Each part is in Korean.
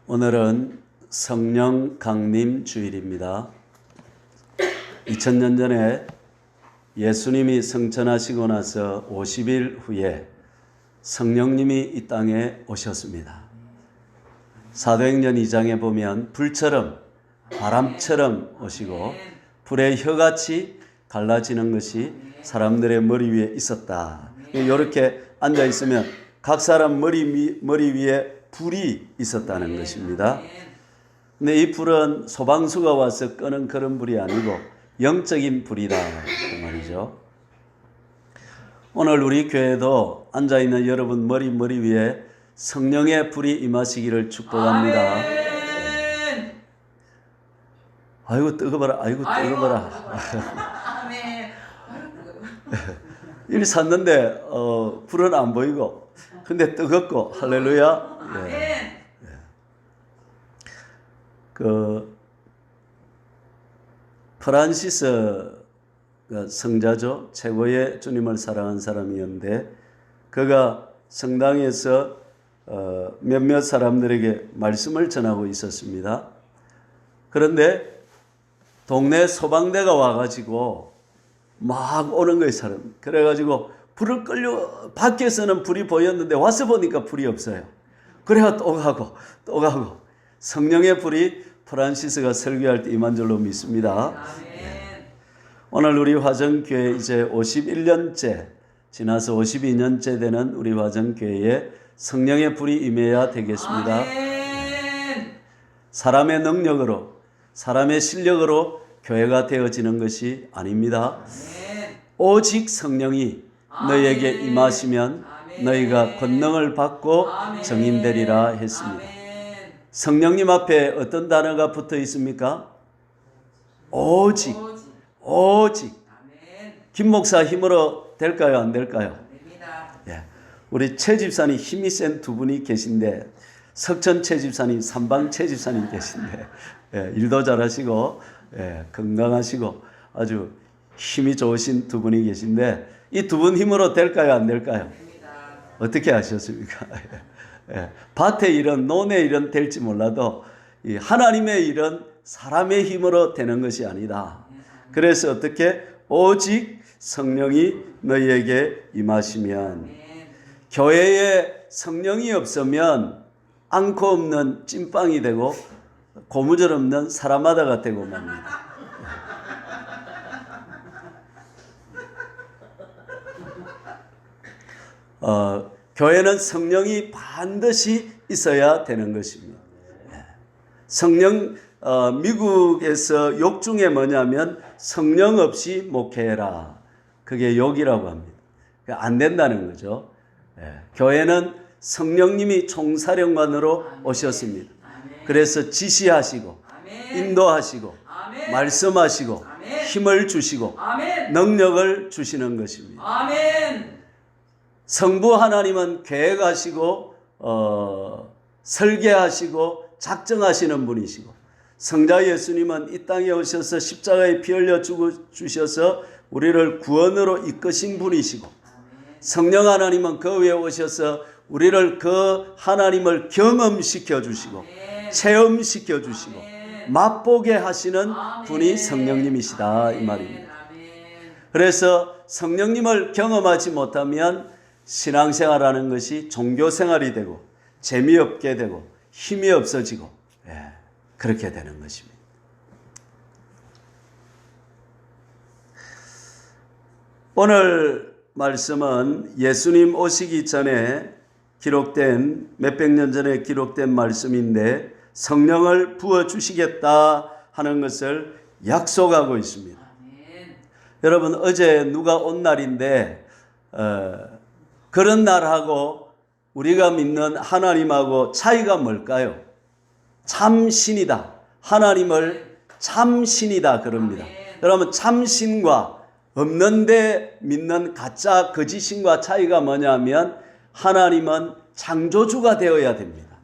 오늘은 성령 강림 주일입니다. 2000년 전에 예수님이 승천하시고 나서 50일 후에 성령님이 이 땅에 오셨습니다. 사도행전 2장에 보면 불처럼 바람처럼 오시고 불의 혀같이 갈라지는 것이 사람들의 머리 위에 있었다. 이렇게 앉아 있으면 각 사람 머리 위에 불이 있었다는 것입니다. 근데 이 불은 소방수가 와서 끄는 그런 불이 아니고 영적인 불이다 그 말이죠. 오늘 우리 교회도 앉아있는 여러분 머리 위에 성령의 불이 임하시기를 축복합니다. 아멘. 아이고 뜨거워라, 아이고 뜨거워라. 일 샀는데 불은 안 보이고 근데 뜨겁고 할렐루야. 예. 그 프란시스 성자죠. 최고의 주님을 사랑한 사람이었는데 그가 성당에서 몇몇 사람들에게 말씀을 전하고 있었습니다. 그런데 동네 소방대가 와가지고 막 오는 거예요, 사람. 그래가지고 불을 밖에서는 불이 보였는데 와서 보니까 불이 없어요. 그래야 또 가고 성령의 불이 프란시스가 설교할 때 임한 줄로 믿습니다. 네. 오늘 우리 화정교회 이제 51년째 지나서 52년째 되는 우리 화정교회에 성령의 불이 임해야 되겠습니다. 네. 사람의 능력으로 사람의 실력으로 교회가 되어지는 것이 아닙니다. 오직 성령이 너희에게 임하시면 너희가 권능을 받고 증인되리라 했습니다. 성령님 앞에 어떤 단어가 붙어 있습니까? 오직. 김 목사 힘으로 될까요? 안 될까요? 예. 우리 최 집사님 힘이 센 두 분이 계신데 석천 최 집사님, 삼방 최 집사님 계신데 예, 일도 잘하시고 예, 건강하시고 아주 힘이 좋으신 두 분이 계신데 이 두 분 힘으로 될까요? 안 될까요? 어떻게 하셨습니까? 예, 밭의 일은 논의 일은 될지 몰라도 이 하나님의 일은 사람의 힘으로 되는 것이 아니다. 그래서 어떻게 오직 성령이 너희에게 임하시면 교회에 성령이 없으면 앙코 없는 찐빵이 되고 고무줄 없는 사람마다가 되고 맙니다. 교회는 성령이 반드시 있어야 되는 것입니다. 성령 미국에서 욕 중에 뭐냐면 성령 없이 목회해라. 그게 욕이라고 합니다. 안 된다는 거죠. 교회는 성령님이 총사령관으로 오셨습니다. 그래서 지시하시고 인도하시고 말씀하시고 힘을 주시고 능력을 주시는 것입니다. 성부 하나님은 계획하시고 설계하시고 작정하시는 분이시고 성자 예수님은 이 땅에 오셔서 십자가에 피 흘려 주셔서 우리를 구원으로 이끄신 분이시고 성령 하나님은 그 위에 오셔서 우리를 그 하나님을 경험시켜 주시고 체험시켜 주시고 맛보게 하시는 분이 성령님이시다 이 말입니다. 그래서 성령님을 경험하지 못하면 신앙생활하는 것이 종교생활이 되고 재미없게 되고 힘이 없어지고 그렇게 되는 것입니다. 오늘 말씀은 예수님 오시기 전에 기록된 몇백 년 전에 기록된 말씀인데 성령을 부어주시겠다 하는 것을 약속하고 있습니다. 여러분 어제 누가 온 날인데 그런 날하고 우리가 믿는 하나님하고 차이가 뭘까요? 참신이다. 하나님을 참신이다 그럽니다. 여러분 참신과 없는데 믿는 가짜 거짓신과 차이가 뭐냐면 하나님은 창조주가 되어야 됩니다.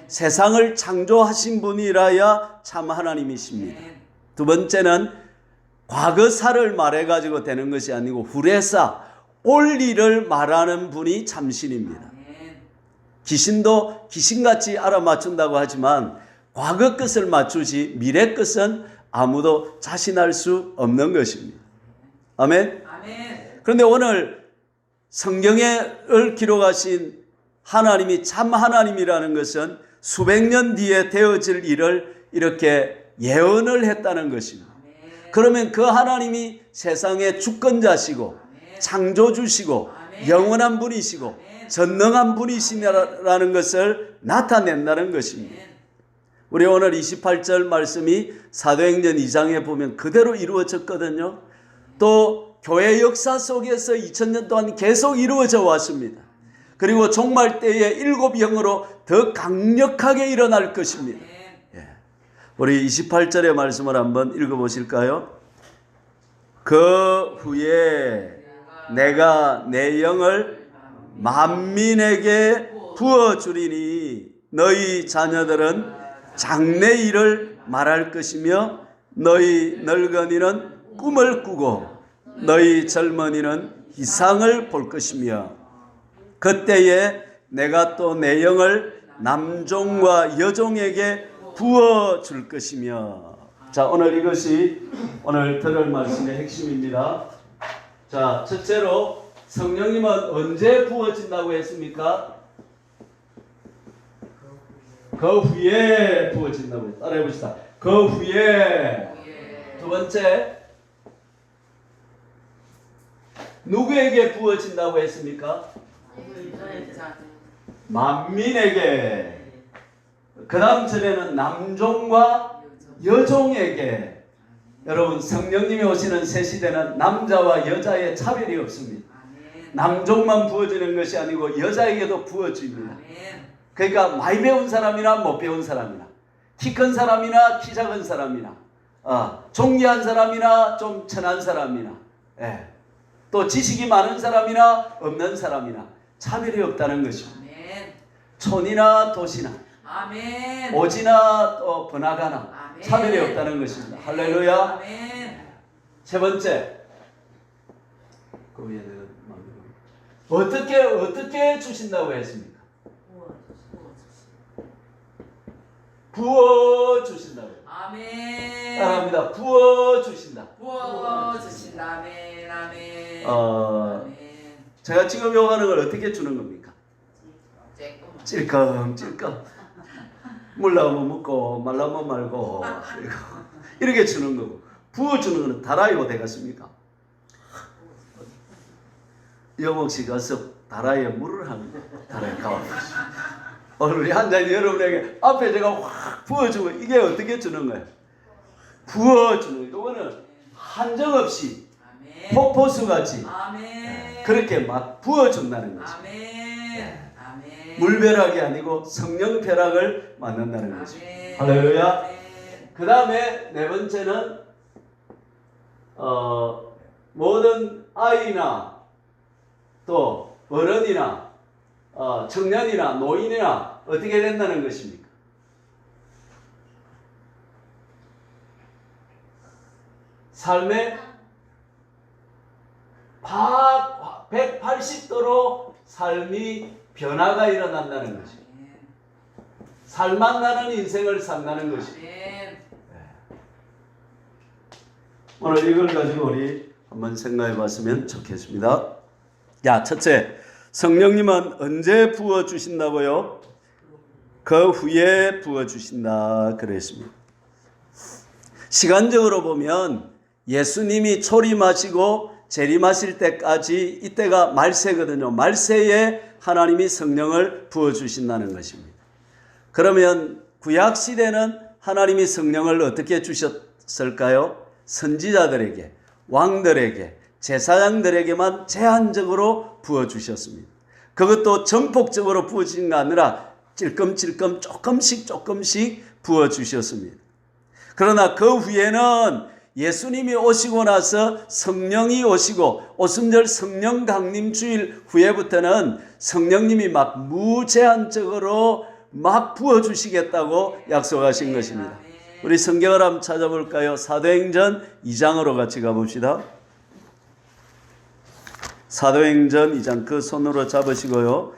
세상을 창조하신 분이라야 참 하나님이십니다. 두 번째는 과거사를 말해가지고 되는 것이 아니고 후래사 올 일을 말하는 분이 참신입니다. 귀신도 귀신같이 알아맞춘다고 하지만 과거 것을 맞추지 미래 것은 아무도 자신할 수 없는 것입니다. 아멘. 그런데 오늘 성경을 기록하신 하나님이 참 하나님이라는 것은 수백 년 뒤에 되어질 일을 이렇게 예언을 했다는 것입니다. 그러면 그 하나님이 세상의 주권자시고 창조주시고 영원한 분이시고 전능한 분이시라는 것을 나타낸다는 것입니다. 우리 오늘 28절 말씀이 사도행전 2장에 보면 그대로 이루어졌거든요. 또 교회 역사 속에서 2000년 동안 계속 이루어져 왔습니다. 그리고 종말 때에 일곱 영으로 더 강력하게 일어날 것입니다. 우리 28절의 말씀을 한번 읽어보실까요? 그 후에 내가 내 영을 만민에게 부어주리니 너희 자녀들은 장래 일을 말할 것이며 너희 늙은이는 꿈을 꾸고 너희 젊은이는 이상을 볼 것이며 그때에 내가 또 내 영을 남종과 여종에게 부어줄 것이며. 자, 오늘 이것이 오늘 들을 말씀의 핵심입니다. 자, 첫째로 성령님은 언제 부어진다고 했습니까? 그 후에 부어진다고 했습니다. 따라해 봅시다. 그 후에. 두 번째, 누구에게 부어진다고 했습니까? 만민에게. 그 다음 절에는 남종과 여종에게. 여러분, 성령님이 오시는 새 시대는 남자와 여자의 차별이 없습니다. 남종만 부어지는 것이 아니고 여자에게도 부어집니다. 그러니까 많이 배운 사람이나 못 배운 사람이나 키 큰 사람이나 키 작은 사람이나 존귀한 사람이나 좀 천한 사람이나 또 지식이 많은 사람이나 없는 사람이나 차별이 없다는 것입니다. 촌이나 도시나 오지나 또 번화가나 차별이 없다는 것입니다. 할렐루야. 세 번째, 어떻게 주신다고 했습니까? 부어 주신다고. 아멘. 따라합니다. 부어 주신다. 부어 주신다. 아멘. 아멘. 제가 지금 요구하는 걸 어떻게 주는 겁니까? 찔끔찔끔. 물라면 먹고 말라면 말고 이렇게 주는 거고, 부어주는 거는 다라이고 되겠습니까? 영옥씨 가서 다라이에 물을 하는 거예요. 다라이에 가와. 오늘 우리 한자인 여러분에게 앞에 제가 확 부어주고, 이게 어떻게 주는 거예요? 부어주는 거예요. 이거는 한정없이 폭포수같이 그렇게 막 부어준다는 거죠. 물벼락이 아니고 성령벼락을 만난다는 거죠. 할렐루야. 그 다음에 네 번째는 모든 아이나 또 어른이나 청년이나 노인이나 어떻게 된다는 것입니까? 삶의 180도로 삶이 변화가 일어난다는 것입니다. 살맛나는 인생을 산다는 것입니다. 오늘 이걸 가지고 우리 한번 생각해 봤으면 좋겠습니다. 야, 첫째, 성령님은 언제 부어주신다고요? 그 후에 부어주신다 그랬습니다. 시간적으로 보면 예수님이 초림하시고 재림하실 때까지 이때가 말세거든요. 말세에 하나님이 성령을 부어주신다는 것입니다. 그러면 구약시대는 하나님이 성령을 어떻게 주셨을까요? 선지자들에게, 왕들에게, 제사장들에게만 제한적으로 부어주셨습니다. 그것도 전폭적으로 부어진 게 아니라 찔끔찔끔 조금씩 부어주셨습니다. 그러나 그 후에는 예수님이 오시고 나서 성령이 오시고 오순절 성령 강림 주일 후에부터는 성령님이 막 무제한적으로 막 부어주시겠다고 약속하신 것입니다. 우리 성경을 한번 찾아볼까요? 사도행전 2장으로 같이 가봅시다. 사도행전 2장 그 손으로 잡으시고요.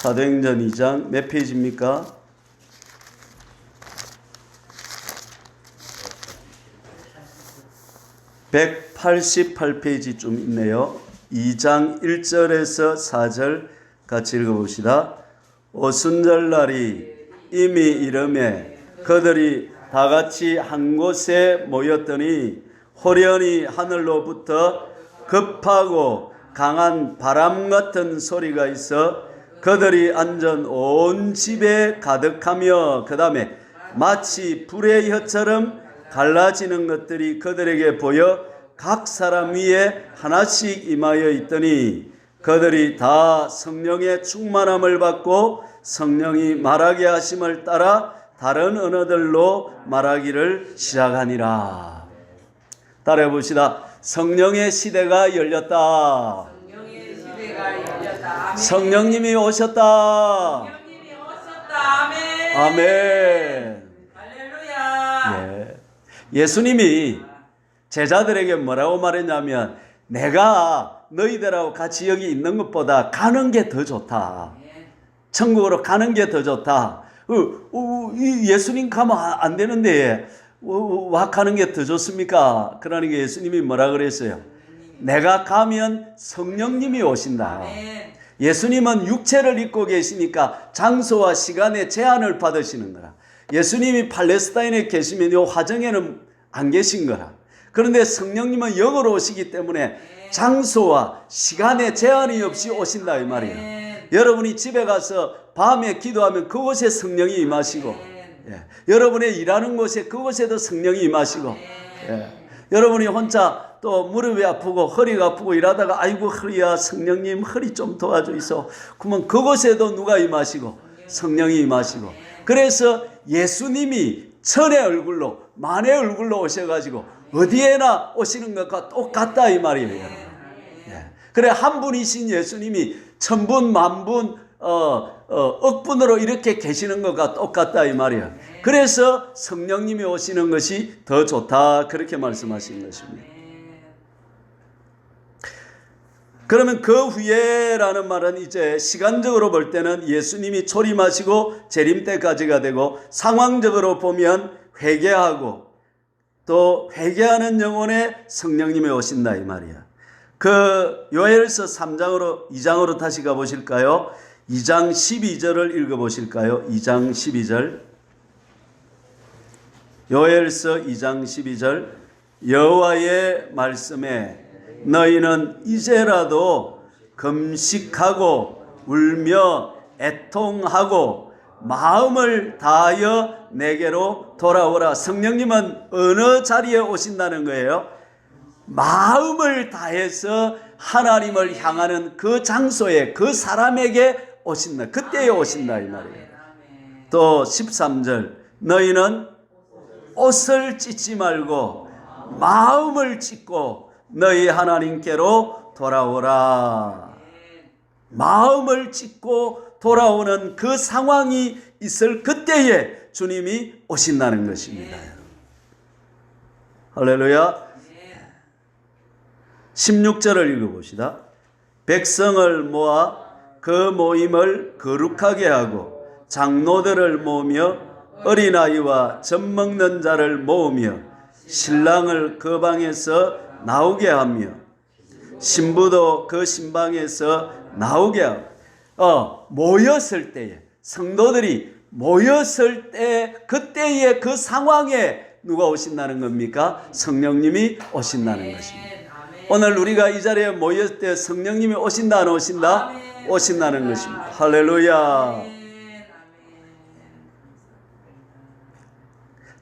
사도행전 2장 몇 페이지입니까? 188페이지 좀 있네요. 2장 1절에서 4절 같이 읽어봅시다. 오순절날이 이미 이름에 그들이 다 같이 한 곳에 모였더니 호련히 하늘로부터 급하고 강한 바람 같은 소리가 있어 그들이 앉은 온 집에 가득하며 그 다음에 마치 불의 혀처럼 갈라지는 것들이 그들에게 보여 각 사람 위에 하나씩 임하여 있더니 그들이 다 성령의 충만함을 받고 성령이 말하게 하심을 따라 다른 언어들로 말하기를 시작하니라. 따라해 봅시다. 성령의 시대가 열렸다. 성령의 시대가 열렸다. 아멘. 성령님이 오셨다. 성령님이 오셨다. 아멘. 아멘. 할렐루야. 예수님이 제자들에게 뭐라고 말했냐면 내가 너희들하고 같이 여기 있는 것보다 가는 게 더 좋다. 천국으로 가는 게 더 좋다. 예수님 가면 안 되는데 와 가는 게 더 좋습니까? 그러니까 예수님이 뭐라 그랬어요? 내가 가면 성령님이 오신다. 아멘. 예수님은 육체를 입고 계시니까 장소와 시간의 제한을 받으시는 거라. 예수님이 팔레스타인에 계시면 이 화정에는 안 계신 거라. 그런데 성령님은 영으로 오시기 때문에 장소와 시간의 제한이 없이 오신다 이 말이에요. 여러분이 집에 가서 밤에 기도하면 그곳에 성령이 임하시고 여러분의 일하는 곳에 그곳에도 성령이 임하시고 여러분이 혼자 또 무릎이 아프고 허리가 아프고 일하다가 아이고 허리야 성령님 허리 좀 도와주이소. 그러면 그곳에도 누가 임하시고 성령이 임하시고 그래서 예수님이 천의 얼굴로 만의 얼굴로 오셔가지고 어디에나 오시는 것과 똑같다 이 말이에요. 그래 한 분이신 예수님이 천분 만분 억분으로 이렇게 계시는 것과 똑같다 이 말이에요. 그래서 성령님이 오시는 것이 더 좋다 그렇게 말씀하신 것입니다. 그러면 그 후에라는 말은 이제 시간적으로 볼 때는 예수님이 초림하시고 재림 때까지가 되고 상황적으로 보면 회개하고 또 회개하는 영혼에 성령님이 오신다 이 말이야. 그 요엘서 2장으로 다시 가보실까요? 2장 12절을 읽어보실까요? 2장 12절 요엘서 2장 12절 여호와의 말씀에 너희는 이제라도 금식하고 울며 애통하고 마음을 다하여 내게로 돌아오라. 성령님은 어느 자리에 오신다는 거예요? 마음을 다해서 하나님을 향하는 그 장소에 그 사람에게 오신다. 그때에 오신다 이 말이에요. 또 13절 너희는 옷을 찢지 말고 마음을 찢고 너희 하나님께로 돌아오라. 마음을 찢고 돌아오는 그 상황이 있을 그때에 주님이 오신다는 것입니다. 할렐루야. 16절을 읽어봅시다. 백성을 모아 그 모임을 거룩하게 하고 장로들을 모으며 어린아이와 젖먹는 자를 모으며 신랑을 그 방에서 나오게 하며 신부도 그 신방에서 나오게 하고 모였을 때에 성도들이 모였을 때 그때의 그 상황에 누가 오신다는 겁니까? 성령님이 오신다는 것입니다. 오늘 우리가 이 자리에 모였을 때 성령님이 오신다 안 오신다? 오신다는 것입니다. 할렐루야.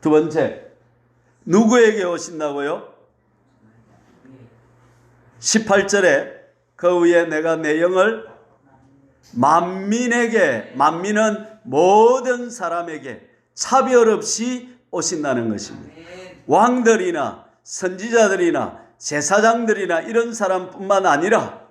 두 번째 누구에게 오신다고요? 18절에 그 후에 내가 내 영을 만민에게, 만민은 모든 사람에게 차별 없이 오신다는 것입니다. 왕들이나 선지자들이나 제사장들이나 이런 사람뿐만 아니라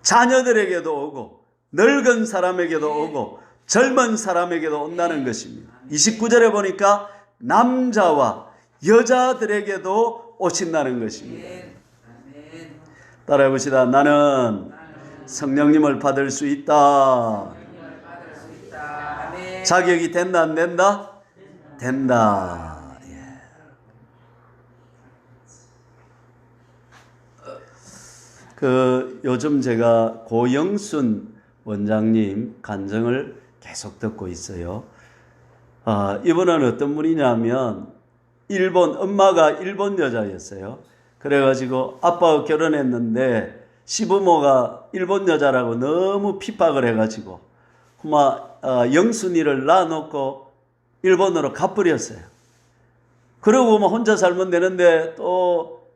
자녀들에게도 오고 늙은 사람에게도 오고 젊은 사람에게도 온다는 것입니다. 29절에 보니까 남자와 여자들에게도 오신다는 것입니다. 따라해 봅시다. 나는 성령님을 받을 수 있다. 성령님을 받을 수 있다. 아멘. 자격이 된다 안 된다? 된다. 예. 요즘 제가 고영순 원장님 간증을 계속 듣고 있어요. 이분은 어떤 분이냐면 엄마가 일본 여자였어요. 그래가지고 아빠가 결혼했는데 시부모가 일본 여자라고 너무 핍박을 해가지고 영순이를 낳아놓고 일본으로 가버렸어요. 그러고 혼자 살면 되는데 또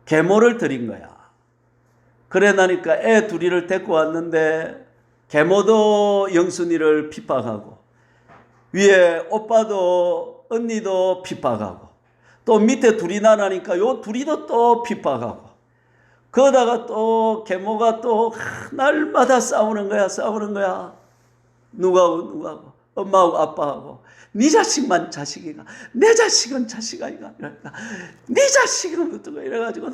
계모를 들인 거야. 그래 나니까 애 둘이를 데리고 왔는데 계모도 영순이를 핍박하고 위에 오빠도 언니도 핍박하고 또 밑에 둘이 나라니까 요 둘이도 또 핍박하고 그러다가 또 계모가 또 날마다 싸우는 거야. 누구하고 엄마하고 아빠하고 네 자식만 자식이가 내 자식은 자식아 이가 이러니까 네 자식은 어떡해 이래가지고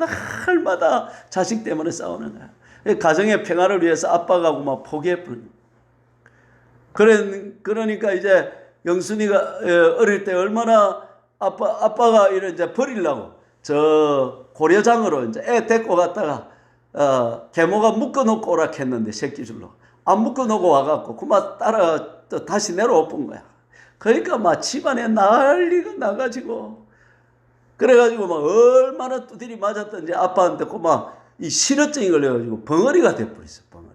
날마다 자식 때문에 싸우는 거야. 가정의 평화를 위해서 아빠가 막 포기해버린 그러니까 이제 영순이가 어릴 때 얼마나 아빠가 이제 버리려고 저 고려장으로 이제 애 데리고 갔다가 계모가 묶어놓고 오라 했는데 새끼줄로 안 묶어놓고 와갖고 그만 따라 또 다시 내려온 거야. 그러니까 막 집안에 난리가 나가지고 그래가지고 막 얼마나 두드리 맞았던지 아빠한테 그만 이 신어증이 걸려가지고 벙어리가 돼버렸어. 벙어리.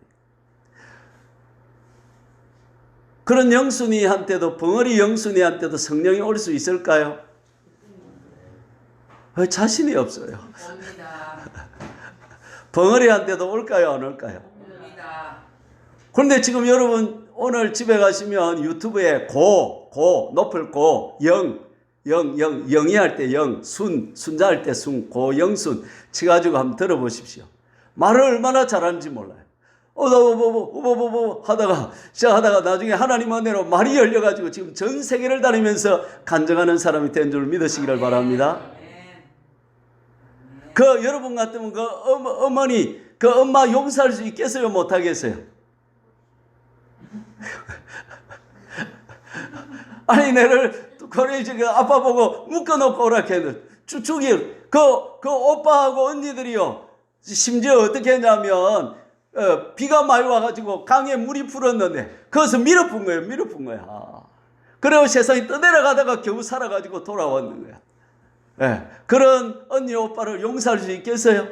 그런 영순이한테도 벙어리 영순이한테도 성령이 올 수 있을까요? 자신이 없어요. 옵니다. 벙어리한테도 올까요? 안 올까요? 옵니다. 그런데 지금 여러분 오늘 집에 가시면 유튜브에 높을 영이 할 때 순자 할 때 순, 고영순 치가지고 한번 들어보십시오. 말을 얼마나 잘하는지 몰라요. 하다가 시작하다가 나중에 하나님 은혜로 말이 열려가지고 지금 전 세계를 다니면서 간증하는 사람이 된 줄 믿으시기를 바랍니다. 여러분 같으면 어머니 엄마 용서할 수 있겠어요? 못하겠어요? 아니 내를 아빠 보고 묶어놓고 오라 했는데 죽일 그 오빠하고 언니들이요 심지어 어떻게 했냐면 비가 많이 와가지고 강에 물이 불었는데 거기서 밀어푼 거야. 그리고 세상이 떠내려가다가 겨우 살아가지고 돌아왔는 거야. 네. 그런 언니 오빠를 용서할 수 있겠어요?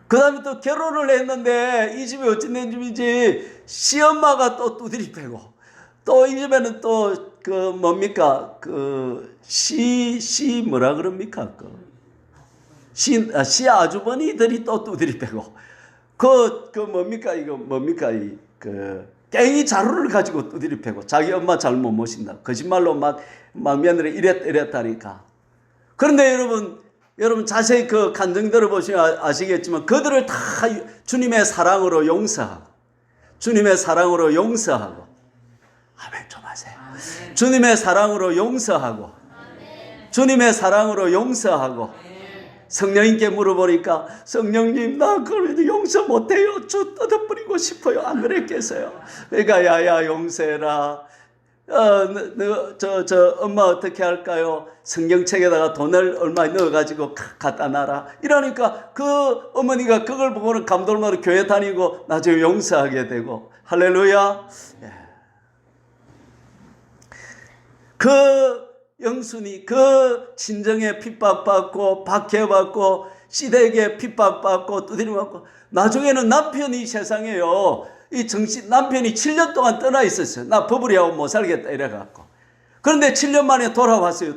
그 다음에 또 결혼을 했는데 이 집이 어찌된 집인지 시엄마가 또 두드리 패고 또 이 집에는 또 뭐라 그럽니까? 시 아주머니들이 또 두드리 패고 깽이 자루를 가지고 두드리 패고 자기 엄마 잘못 모신다. 거짓말로 막 며느리 이랬다니까. 그런데 여러분 자세히 그 간증 들어보시면 아시겠지만 그들을 다 주님의 사랑으로 용서하고 아멘 좀 하세요. 아멘. 주님의 사랑으로 용서하고 주님의 사랑으로 용서하고 성령님께 물어보니까 성령님 나 그래도 용서 못해요. 저 뜯어버리고 싶어요. 안 그랬겠어요? 그러니까 야야 용서해라. 저 엄마 어떻게 할까요? 성경책에다가 돈을 얼마 넣어가지고 갖다 놔라. 이러니까 그 어머니가 그걸 보고는 감동으로 교회 다니고 나중에 용서하게 되고 할렐루야. 그 영순이 그 친정에 핍박받고 박해받고 시댁에 핍박받고 두드림받고 나중에는 남편이 세상에요. 남편이 7년 동안 떠나 있었어요. 나 버블이하고 못 살겠다 이래갖고. 그런데 7년 만에 돌아왔어요.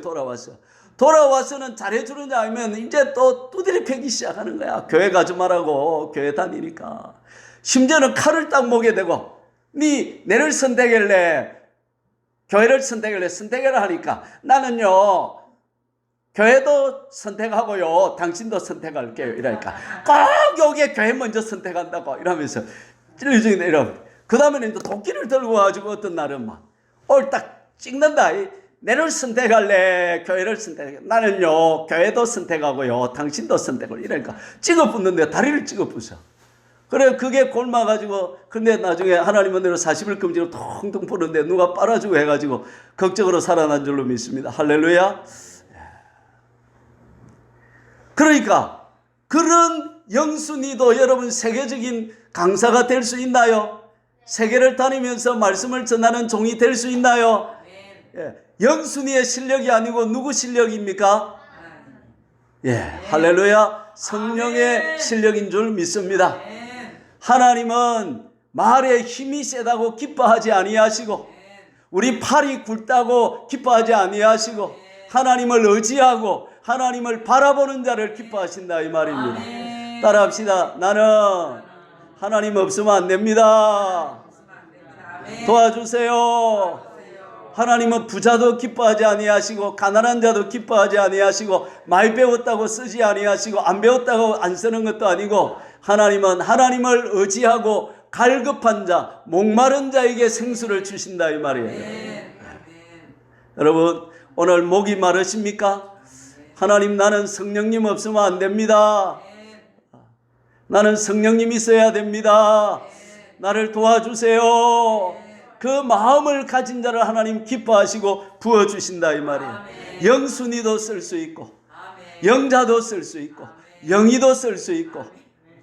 돌아와서는 잘해주느냐 하면 이제 또 두드리 패기 시작하는 거야. 교회 가지 말라고 교회 다니니까. 심지어는 칼을 딱 목에 대고 내를 선택할래 교회를 선택해라 하니까 나는요 교회도 선택하고요 당신도 선택할게요 이러니까 꼭 여기에 교회 먼저 선택한다고 이러면서 찔러주는데 그 다음에는 또 도끼를 들고 와가지고 어떤 날은 막 딱 찍는다. 내를 선택할래? 교회를 선택할래? 나는요, 교회도 선택하고요, 당신도 선택을 이러니까 찍어 붙는데 다리를 찍어 부숴. 그래, 그게 골마가지고, 근데 나중에 하나님은 내로 40일 금지로 통통 푸는데 누가 빨아주고 해가지고 극적으로 살아난 줄로 믿습니다. 할렐루야. 그러니까 그런 영순이도 여러분 세계적인 강사가 될 수 있나요? 세계를 다니면서 말씀을 전하는 종이 될 수 있나요? 예. 영순이의 실력이 아니고 누구 실력입니까? 예, 할렐루야. 성령의 실력인 줄 믿습니다. 하나님은 말에 힘이 세다고 기뻐하지 아니하시고, 우리 팔이 굵다고 기뻐하지 아니하시고, 하나님을 의지하고 하나님을 바라보는 자를 기뻐하신다 이 말입니다. 따라합시다. 나는 하나님 없으면 안 됩니다. 도와주세요. 하나님은 부자도 기뻐하지 아니하시고, 가난한 자도 기뻐하지 아니하시고, 많이 배웠다고 쓰지 아니하시고, 안 배웠다고 안 쓰는 것도 아니고, 하나님은 하나님을 의지하고 갈급한 자, 목마른 자에게 생수를 주신다 이 말이에요. 여러분, 오늘 목이 마르십니까? 하나님, 나는 성령님 없으면 안 됩니다. 나는 성령님 있어야 됩니다. 나를 도와주세요. 그 마음을 가진 자를 하나님 기뻐하시고 부어주신다 이 말이에요. 영순이도 쓸 수 있고, 영자도 쓸 수 있고, 영이도 쓸 수 있고.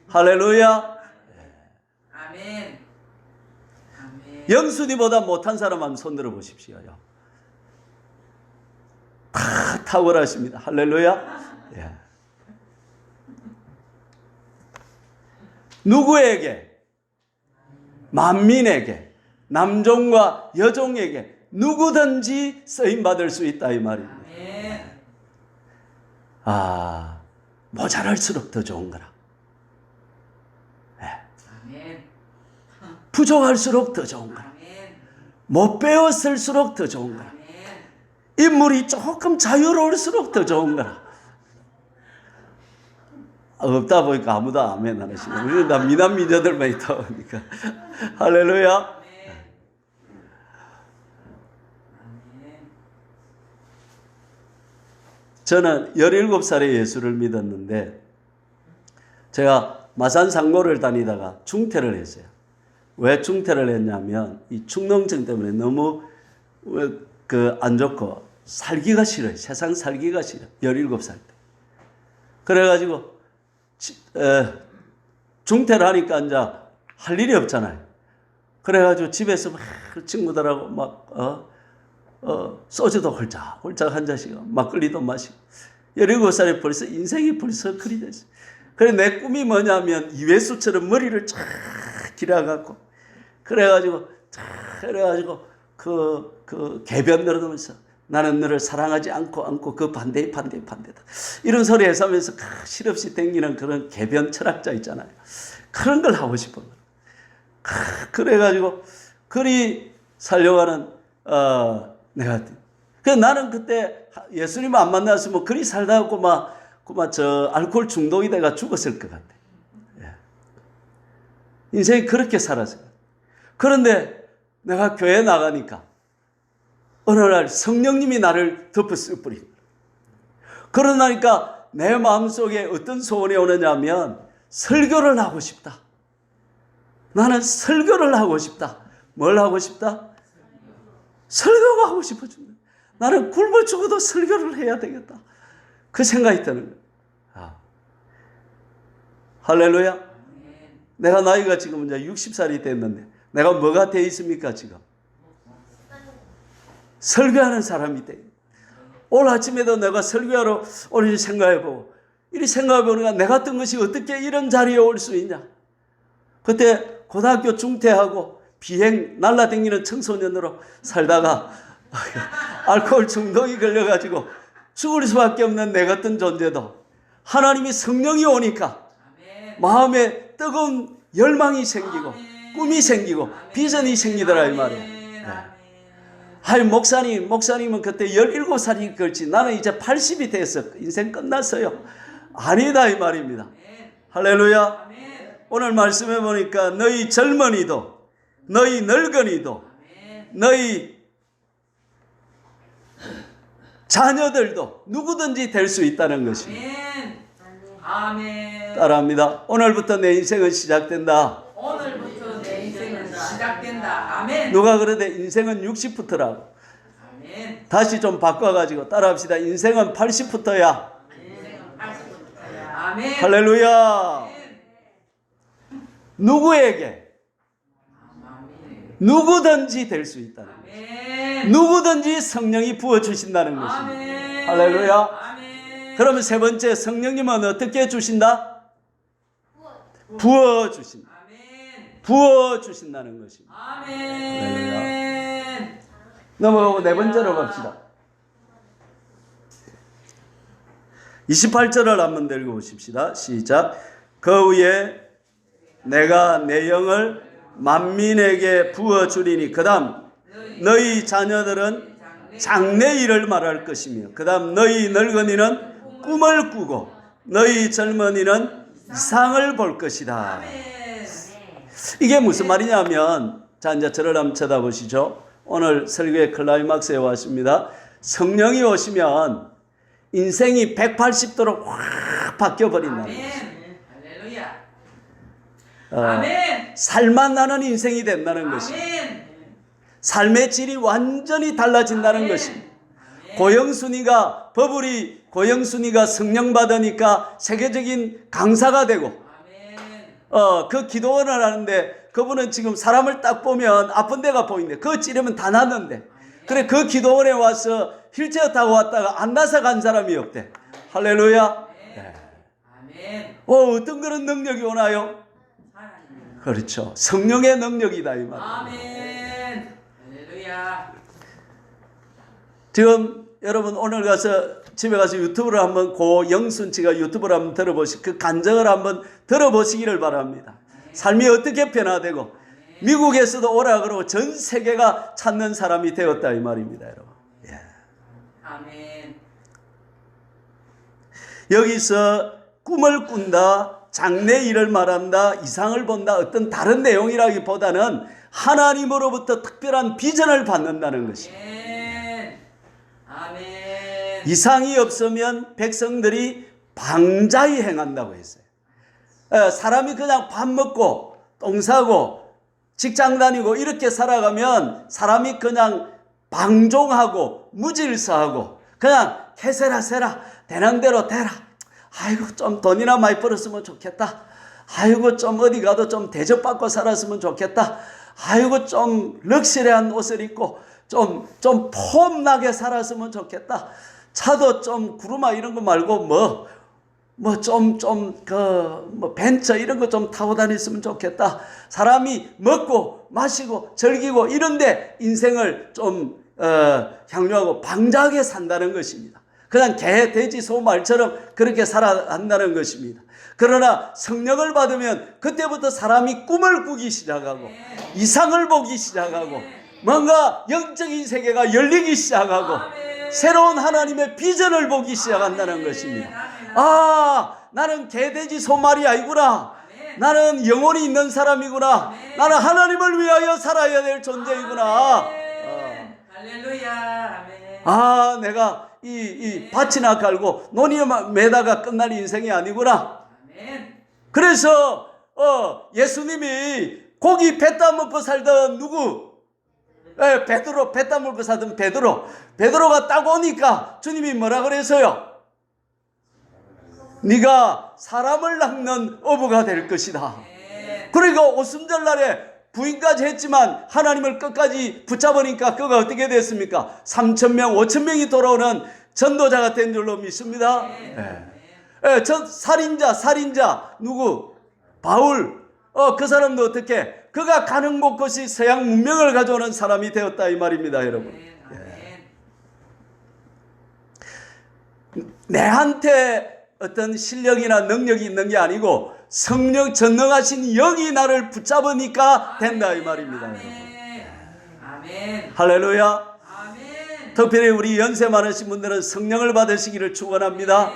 할렐루야. 아멘. 영순이보다 못한 사람 한번 손 들어 보십시오. 다 탁월하십니다. 할렐루야. 예. 누구에게? 만민에게, 남종과 여종에게 누구든지 쓰임받을 수 있다 이 말입니다. 아, 모자랄수록 더 좋은 거라. 예. 부족할수록 더 좋은 거라. 못 배웠을수록 더 좋은 거라. 인물이 조금 자유로울수록 더 좋은 거라. 없다 보니까 아무도 아멘 안 하시네. 우리는 다 미남 미녀들만 있다 보니까. 할렐루야. 저는 17살에 예수를 믿었는데, 제가 마산 상고를 다니다가 중퇴를 했어요. 왜 중퇴를 했냐면, 이 충농증 때문에 너무 안 좋고, 살기가 싫어요. 세상 살기가 싫어요. 17살 때. 그래가지고, 중퇴를 하니까 이제 할 일이 없잖아요. 그래가지고 집에서 막 친구들하고 막, 소주도 홀짝홀짝 한 잔씩, 막걸리도 마시고. 17살에 벌써 인생이 벌써 그리 됐어요. 그래, 내 꿈이 뭐냐면 이회수처럼 머리를 쫙 길어갖고, 그래가지고 그 개변 늘어놓으면서 나는 너를 사랑하지 않고 그 반대다. 이런 소리 해서 하면서 실없이 댕기는 그런 개변 철학자 있잖아요. 그런 걸 하고 싶은 거예요. 그래가지고 그리 살려고 하는, 내가. 나는 그때 예수님 안 만났으면 그리 살다 고 저 알코올 중독이 돼가 죽었을 것 같아. 예. 인생이 그렇게 살았어요. 그런데 내가 교회 나가니까 어느 날 성령님이 나를 덮었을 뿐이에요. 그러나니까 내 마음속에 어떤 소원이 오느냐면 설교를 하고 싶다. 나는 설교를 하고 싶다. 뭘 하고 싶다? 설교가 하고 싶어진다. 나는 굶어 죽어도 설교를 해야 되겠다. 그 생각이 드는 거예요. 할렐루야. 내가 나이가 지금 이제 60살이 됐는데 내가 뭐가 돼 있습니까 지금? 설교하는 사람이 돼. 오늘 아침에도 내가 설교하러 오늘 생각해보고, 이리 생각해보니까 내 같은 것이 어떻게 이런 자리에 올 수 있냐. 그때 고등학교 중퇴하고 비행 날라다니는 청소년으로 살다가 알코올 중독이 걸려가지고 죽을 수밖에 없는 내 같은 존재도 하나님이 성령이 오니까 마음에 뜨거운 열망이 생기고 꿈이 생기고 비전이 생기더라 이 말이에요. 아이, 목사님은 그때 17살이 걸지 나는 이제 80이 됐어. 인생 끝났어요. 아니다 이 말입니다. 할렐루야. 오늘 말씀해 보니까 너희 젊은이도 너희 늙은이도 너희 자녀들도 누구든지 될 수 있다는 것입니다. 아멘. 아멘. 따라합니다. 오늘부터 내 인생은 시작된다. 오늘부터 내 인생은 시작된다. 아멘. 누가 그러대 인생은 60부터라고. 아멘. 다시 좀 바꿔가지고 따라합시다. 인생은 80부터야. 인생은 80부터야. 아멘. 할렐루야. 누구에게 아멘. 누구든지 될 수 있다는 거예요. 아멘. 누구든지 성령이 부어주신다는 것입니다. 아멘. 할렐루야. 아멘. 그러면 세 번째, 성령님은 어떻게 주신다? 부어주신다. 아멘. 부어주신다는 것입니다. 아멘. 넘어가고 네 번째로 갑시다. 28절을 한번 들고 오십시다. 시작. 그 후에 내가 내 영을 만민에게 부어주리니 그 다음 너희 자녀들은 장래 일을 말할 것이며 그 다음 너희 늙은이는 꿈을 꾸고 너희 젊은이는 이상을 볼 것이다. 아멘. 이게 무슨 말이냐면, 자 이제 저를 한번 쳐다보시죠. 오늘 설교의 클라이막스에 왔습니다. 성령이 오시면 인생이 180도로 확 바뀌어 버린다는 거예요. 아멘. 할렐루야. 어, 아멘. 살만 나는 인생이 된다는 것입니다. 아멘. 삶의 질이 완전히 달라진다는 아멘. 것입니다. 고영순이가 버블이 고영순이가 성령 받으니까 세계적인 강사가 되고 아멘. 그 기도원을 하는데 그분은 지금 사람을 딱 보면 아픈 데가 보이는데 그거 찌르면 다 낫는데 그래 그 기도원에 와서 휠체어 타고 왔다가 안 나서 간 사람이 없대. 할렐루야. 네. 아멘. 어떤 그런 능력이 오나요? 하나님. 그렇죠. 성령의 능력이다 이 말. 아멘. 할렐루야. 지금 여러분 오늘 가서 집에 가서 유튜브를 한번 고영순 씨가 유튜브를 한번 들어보시 그 간증을 한번 들어보시기를 바랍니다. 삶이 어떻게 변화되고 미국에서도 오라 그러고 전 세계가 찾는 사람이 되었다 이 말입니다, 여러분. 예. 아멘. 여기서 꿈을 꾼다, 장래 일을 말한다, 이상을 본다 어떤 다른 내용이라기보다는 하나님으로부터 특별한 비전을 받는다는 것입니다. 아멘. 아멘. 이상이 없으면 백성들이 방자히 행한다고 했어요. 사람이 그냥 밥 먹고 똥 싸고 직장 다니고 이렇게 살아가면 사람이 그냥 방종하고 무질서하고 그냥 개세라 세라 되는 대로 되라. 아이고 좀 돈이나 많이 벌었으면 좋겠다. 아이고 좀 어디 가도 좀 대접받고 살았으면 좋겠다. 아이고 좀 럭셔리한 옷을 입고 좀 폼나게 살았으면 좋겠다. 차도 좀 구루마 이런 거 말고 벤처 이런 거 좀 타고 다녔으면 좋겠다. 사람이 먹고 마시고 즐기고 이런데 인생을 좀 향유하고 방자하게 산다는 것입니다. 그냥 개, 돼지, 소, 말처럼 그렇게 살아간다는 것입니다. 그러나 성령을 받으면 그때부터 사람이 꿈을 꾸기 시작하고 이상을 보기 시작하고 뭔가 영적인 세계가 열리기 시작하고 새로운 하나님의 비전을 보기 시작한다는 것입니다. 아, 나는 개돼지 소말이 아니구나. 나는 영혼이 있는 사람이구나. 나는 하나님을 위하여 살아야 될 존재이구나. 할렐루야. 아멘. 아, 내가 이 밭이나 갈고 논이나 매다가 끝날 인생이 아니구나. 아멘. 그래서 예수님이 고기 뱉다 먹고 살던 누구? 베드로, 뱉다 먹고 살던 베드로가 딱 오니까 주님이 뭐라 그랬어요? 네가 사람을 낚는 어부가 될 것이다. 그러니까 오순절날에 부인까지 했지만 하나님을 끝까지 붙잡으니까 그가 어떻게 됐습니까? 3,000명, 5,000명이 돌아오는 전도자가 된 줄로 믿습니다. 저 살인자 누구? 바울. 그 사람도 어떻게? 그가 가는 곳곳이 서양 문명을 가져오는 사람이 되었다 이 말입니다, 여러분. 내한테 어떤 실력이나 능력이 있는 게 아니고 성령 전능하신 영이 나를 붙잡으니까 된다 이 말입니다. 아멘. 할렐루야. 아멘. 특별히 우리 연세 많으신 분들은 성령을 받으시기를 축원합니다.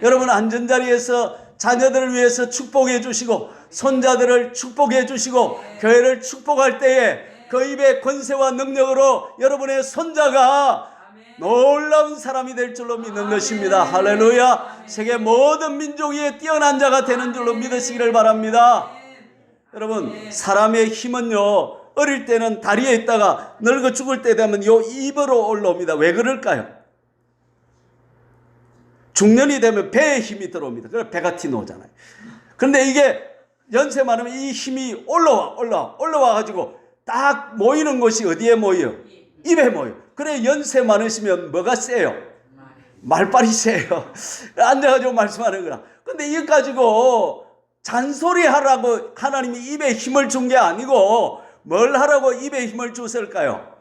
여러분 안전자리에서 자녀들을 위해서 축복해 주시고 손자들을 축복해 주시고 교회를 축복할 때에 그 입의 권세와 능력으로 여러분의 손자가 놀라운 사람이 될 줄로 믿는 것입니다. 할렐루야. 세계 모든 민족 위에 뛰어난 자가 되는 줄로 믿으시기를 바랍니다. 여러분, 사람의 힘은요, 어릴 때는 다리에 있다가 늙어 죽을 때 되면 요 입으로 올라옵니다. 왜 그럴까요? 중년이 되면 배에 힘이 들어옵니다. 그래서 배가 튀어나오잖아요. 그런데 이게 연세 많으면 이 힘이 올라와가지고 딱 모이는 곳이 어디에 모여요? 입에 모여요. 그래 연세 많으시면 뭐가 세요? 말빨이 세요. 앉아가지고 말씀하는 거라. 근데 이거 가지고 잔소리 하라고 하나님이 입에 힘을 준 게 아니고 뭘 하라고 입에 힘을 줬을까요?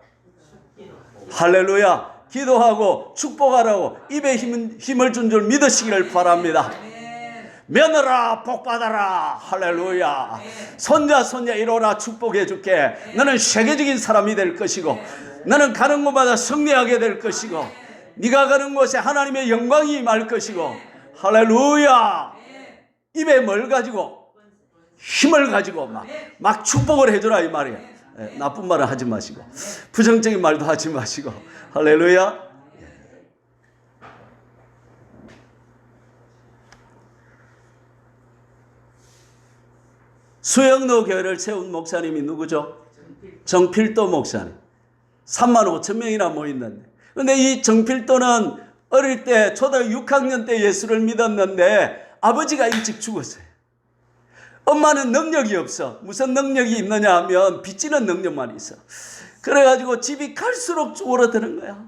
할렐루야. 기도하고 축복하라고 입에 힘을 준 줄 믿으시기를 바랍니다. 며느라 복받아라. 할렐루야. 손자 이로라 축복해 줄게. 너는 세계적인 사람이 될 것이고 너는 가는 곳마다 승리하게 될 것이고 네가 가는 곳에 하나님의 영광이 임할 것이고 할렐루야. 입에 뭘 가지고 힘을 가지고 막 축복을 해주라 이 말이에요. 나쁜 말은 하지 마시고 부정적인 말도 하지 마시고 할렐루야. 수영로 교회를 세운 목사님이 누구죠? 정필도 목사님. 35,000명이나 모였는데. 그런데 이 정필도는 어릴 때 초등학교 6학년 때 예수를 믿었는데 아버지가 일찍 죽었어요. 엄마는 능력이 없어. 무슨 능력이 있느냐 하면 빚지는 능력만 있어. 그래가지고 집이 갈수록 쭈그러드는 거야.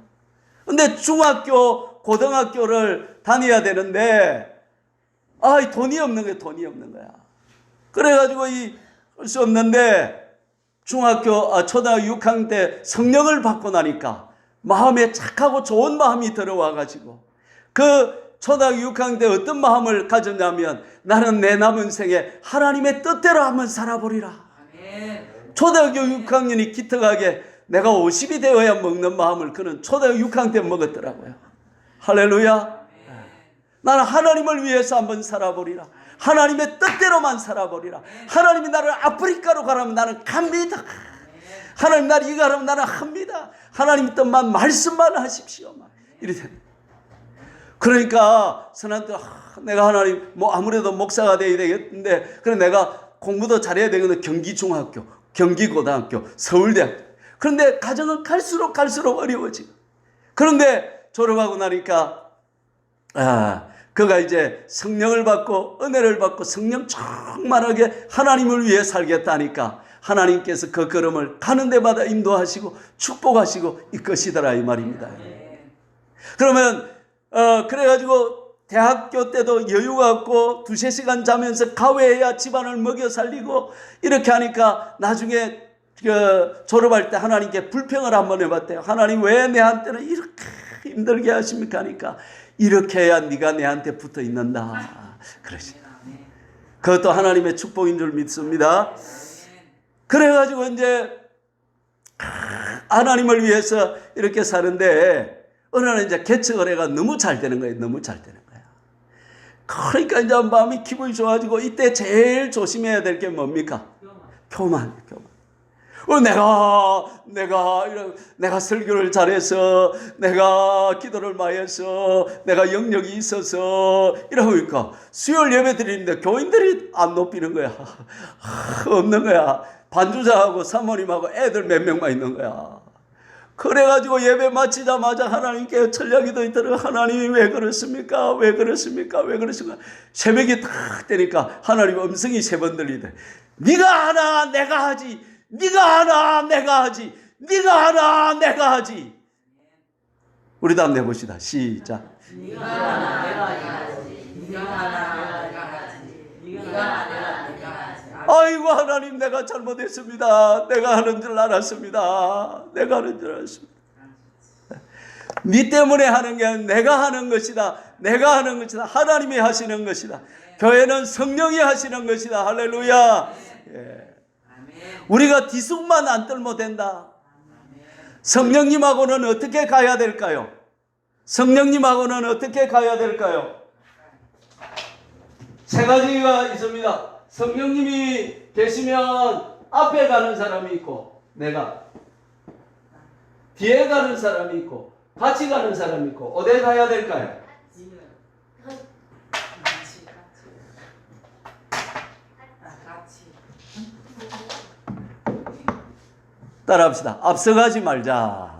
근데 중학교, 고등학교를 다녀야 되는데 돈이 없는 거야. 돈이 없는 거야. 그래가지고 할 수 없는데 초등학교 6학년 때 성령을 받고 나니까 마음에 착하고 좋은 마음이 들어와가지고 그 초등학교 6학년 때 어떤 마음을 가졌냐면 나는 내 남은 생에 하나님의 뜻대로 한번 살아보리라. 초등학교 6학년이 기특하게 내가 50이 되어야 먹는 마음을 그는 초등학교 6학년 때 먹었더라고요. 할렐루야. 나는 하나님을 위해서 한번 살아보리라. 하나님의 뜻대로만 살아보리라. 하나님이 나를 아프리카로 가라면 나는 갑니다. 하나님 나를 이거 하라면 나는 합니다. 하나님 뜻만 말씀만 하십시오. 이렇게. 그러니까 선한테 내가 하나님 아무래도 목사가 돼야 되겠는데 그래 내가 공부도 잘해야 되겠는데 경기중학교, 경기고등학교, 서울대학교. 그런데 가정은 갈수록 어려워지고. 그런데 졸업하고 나니까 그가 이제 성령을 받고 은혜를 받고 성령 충만하게 하나님을 위해 살겠다니까 하나님께서 그 걸음을 가는 데마다 인도하시고 축복하시고 이끄시더라 이 말입니다. 그러면 그래가지고 대학교 때도 여유가 없고 2-3시간 자면서 가외해야 집안을 먹여 살리고 이렇게 하니까 나중에 졸업할 때 하나님께 불평을 한번 해봤대요. 하나님 왜 내한테는 이렇게 힘들게 하십니까 하니까 이렇게 해야 네가 내한테 붙어 있는다. 그러시. 그것도 하나님의 축복인 줄 믿습니다. 그래가지고 이제 하나님을 위해서 이렇게 사는데 어느 날 이제 개척을 해가 너무 잘 되는 거예요. 너무 잘 되는 거야. 그러니까 이제 마음이 기분이 좋아지고 이때 제일 조심해야 될 게 뭡니까? 교만. 내가 설교를 잘해서, 내가 기도를 많이 해서, 내가 영역이 있어서, 이러니까 수요일 예배 드리는데 교인들이 안 높이는 거야. 없는 거야. 반주자하고 사모님하고 애들 몇 명만 있는 거야. 그래가지고 예배 마치자마자 하나님께 전략기도 있더라고. 하나님이 왜 그렇습니까? 새벽이 딱 되니까 하나님 음성이 3번 들리대. 네가 하나 내가 하지. 네가 하나 내가 하지. 네가 하나 내가 하지. 우리도 한번 해봅시다. 시작. 네가 하나 내가 하지. 네가 하나 내가 하지. 네가 하나 내가 하지. 아이고 하나님 내가 잘못했습니다. 내가 하는 줄 알았습니다. 네 때문에 하는 게 아니라 내가 하는 것이다. 하나님이 하시는 것이다. 교회는 성령이 하시는 것이다. 할렐루야. 우리가 뒷속만 안 떨면 된다. 성령님하고는 어떻게 가야 될까요? 세 가지가 있습니다. 성령님이 계시면 앞에 가는 사람이 있고 내가 뒤에 가는 사람이 있고 같이 가는 사람 있고 어디 가야 될까요? 따라합시다. 앞서가지 말자.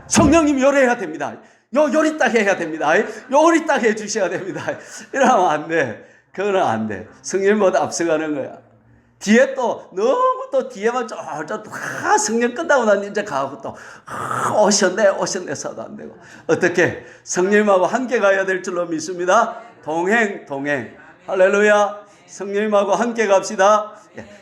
성령님 요래야 됩니다. 요리 딱 해야 됩니다. 요리 딱 해주셔야 됩니다. 이러면 안 돼. 그거는 안 돼. 성령님보다 앞서가는 거야. 뒤에 또 너무 또 뒤에만 쫄쫄 다 성령 끝나고 난 이제 가고 또 오셨네 사도 안 되고. 어떻게 성령님하고 함께 가야 될 줄로 믿습니다. 동행. 할렐루야. 성령님하고 함께 갑시다.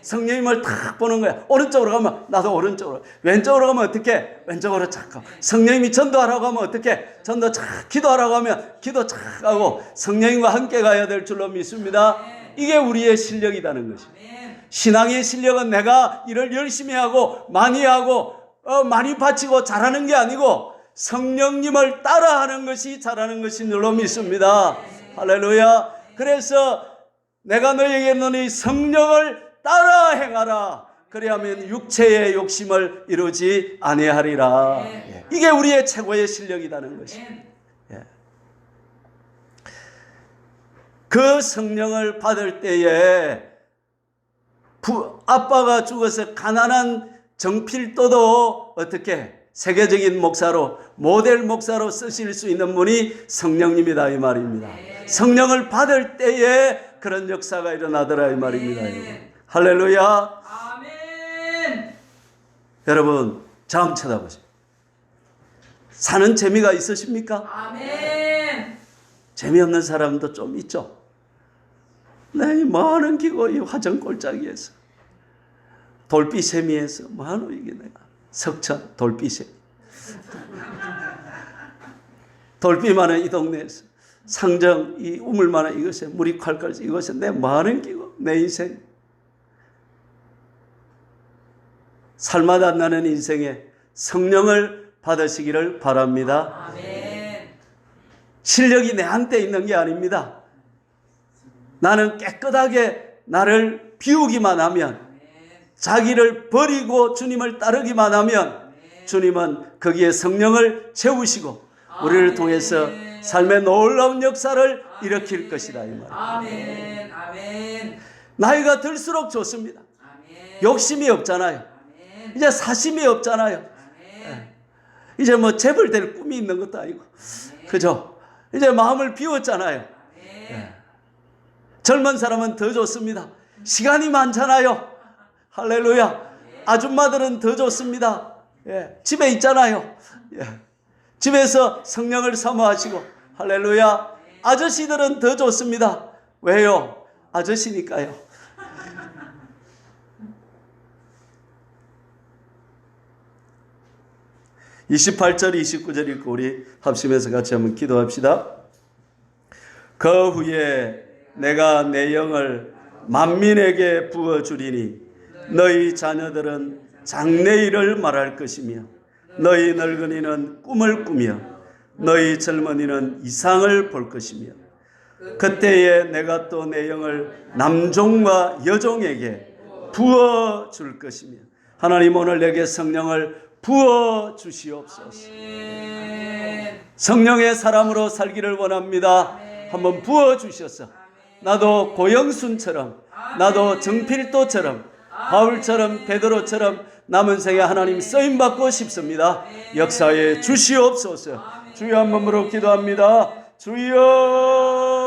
성령님을 탁 보는 거야. 오른쪽으로 가면 나도 오른쪽으로, 왼쪽으로 가면 어떻게? 왼쪽으로 착 가고. 성령님이 전도하라고 하면 어떻게? 전도 착, 기도하라고 하면 기도 착 하고 성령님과 함께 가야 될 줄로 믿습니다. 이게 우리의 실력이라는 것입니다. 신앙의 실력은 내가 일을 열심히 하고 많이 하고 많이 바치고 잘하는 게 아니고 성령님을 따라하는 것이 잘하는 것인 줄로 믿습니다. 할렐루야. 그래서 내가 너에게 너희 성령을 따라 행하라. 그리하면 육체의 욕심을 이루지 아니하리라. 이게 우리의 최고의 실력이라는 것입니다. 그 성령을 받을 때에 아빠가 죽어서 가난한 정필도도 어떻게 세계적인 목사로 모델 목사로 쓰실 수 있는 분이 성령님이다 이 말입니다. 성령을 받을 때에 그런 역사가 일어나더라 이 말입니다. 할렐루야. 아멘. 여러분 저 한번 쳐다보세요. 사는 재미가 있으십니까? 아멘. 재미없는 사람도 좀 있죠. 네, 뭐하는 기고 이 화정 골짜기에서 돌비세미에서 뭐하노 이게 내가 석천 돌비세미 돌비 많은 이 동네에서 상정 이 우물 많은 이것에 물이 콸콸 이것에 내 뭐하는 기고 내 인생 살맛 안 나는 인생에 성령을 받으시기를 바랍니다. 아멘. 실력이 내한테 있는 게 아닙니다. 나는 깨끗하게 나를 비우기만 하면 자기를 버리고 주님을 따르기만 하면 주님은 거기에 성령을 채우시고 우리를 통해서 삶의 놀라운 역사를 일으킬 것이다 이 말입니다. 아멘. 아멘. 나이가 들수록 좋습니다. 아멘. 욕심이 없잖아요. 아멘. 이제 사심이 없잖아요. 아멘. 이제 뭐 재벌될 꿈이 있는 것도 아니고 그죠? 이제 마음을 비웠잖아요. 아멘. 젊은 사람은 더 좋습니다. 시간이 많잖아요. 할렐루야. 아줌마들은 더 좋습니다. 집에 있잖아요. 집에서 성령을 사모하시고 할렐루야. 아저씨들은 더 좋습니다. 왜요? 아저씨니까요. (28절) (29절) 읽고 우리 합심해서 같이 한번 기도합시다. 그 후에 내가 내 영을 만민에게 부어주리니 너희 자녀들은 장래일을 말할 것이며 너희 늙은이는 꿈을 꾸며 너희 젊은이는 이상을 볼 것이며 그때에 내가 또 내 영을 남종과 여종에게 부어줄 것이며 하나님 오늘 내게 성령을 부어주시옵소서. 성령의 사람으로 살기를 원합니다. 한번 부어주셔서 나도 고영순처럼 나도 정필도처럼 바울처럼 베드로처럼 남은 생에 하나님 쓰임받고 싶습니다. 역사에 주시옵소서. 주여 한 번으로 기도합니다. 주여